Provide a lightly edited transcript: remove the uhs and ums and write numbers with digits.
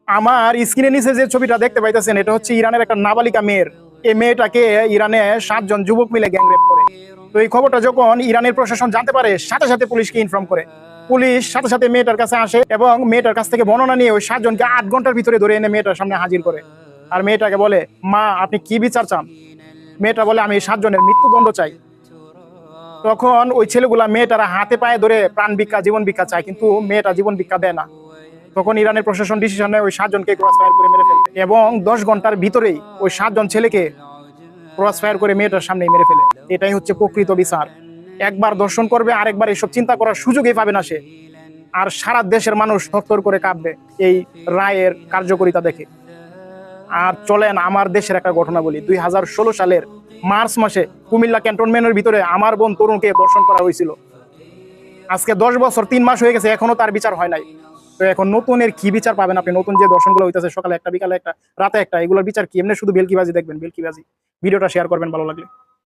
আমার স্ক্রিনের নিচে যে ছবিটা দেখতে পাইতেছেন এটা হচ্ছে ইরানের একটা নাবালিকা মেয়ের। এই মেয়েটাকে ইরানে 7 জন যুবক মিলে গ্যাংরেপ করে। তো এই খবরটা যখন ইরানের প্রশাসন জানতে পারে সাথে সাথে পুলিশকে ইনফর্ম করে। পুলিশ সাথে সাথে মেয়েটার কাছে আসে এবং মেয়েটার কাছ থেকে বর্ণনা নিয়ে ওই 7 জনকে 8 ঘন্টার ভিতরে ধরে এনে মেয়েটার সামনে হাজির করে। আর মেয়েটাকে বলে, মা আপনি কি বিচার চান? মেয়েটা বলে, আমি এই 7 জনের মৃত্যুদণ্ড চাই। তখন ওই ছেলেগুলা মেয়েটারা হাতে পায়ে ধরে প্রাণ ভিক্ষা জীবন ভিক্ষা চায়, কিন্তু মেয়েটা জীবন ভিক্ষা দেয় না। তখন ইরানের প্রশাসন ডিসিশন নেয় ওই 7 জনকে ক্রস ফায়ার করে মেরে ফেলবে এবং 10 ঘন্টার ভিতরেই ওই 7 জন ছেলেকে ক্রস ফায়ার করে মেয়েটার সামনেই মেরে ফেলে। এটাই হচ্ছে প্রকৃত বিচার। একবার দর্শন করবে, আরেকবার এসব চিন্তা করার সুযোগই পাবে না সে। আর সারা দেশের মানুষ থরথর করে কাঁপবে এই রায়ের কার্যকারিতা দেখে। আর চলেন আমার দেশের একটা ঘটনা বলি। 2016 সালের মার্চ মাসে কুমিল্লা ক্যান্টনমেন্টের ভিতরে আমার বোন তরুণকে ধর্ষণ করা হয়েছিল। আজকে 10 বছর 3 মাস হয়ে গেছে, এখনো তার বিচার হয় নাই। তো এখন নতুনের কি বিচার পাবেন আপনি? নতুন যে দর্শনগুলো হইতেছে, সকালে একটা, বিকালে একটা, রাতে একটা, এগুলোর বিচার কি? এমনি শুধু ভেলকিবাজি দেখবেন, ভেলকিবাজি। ভিডিওটা শেয়ার করবেন ভালো লাগলে।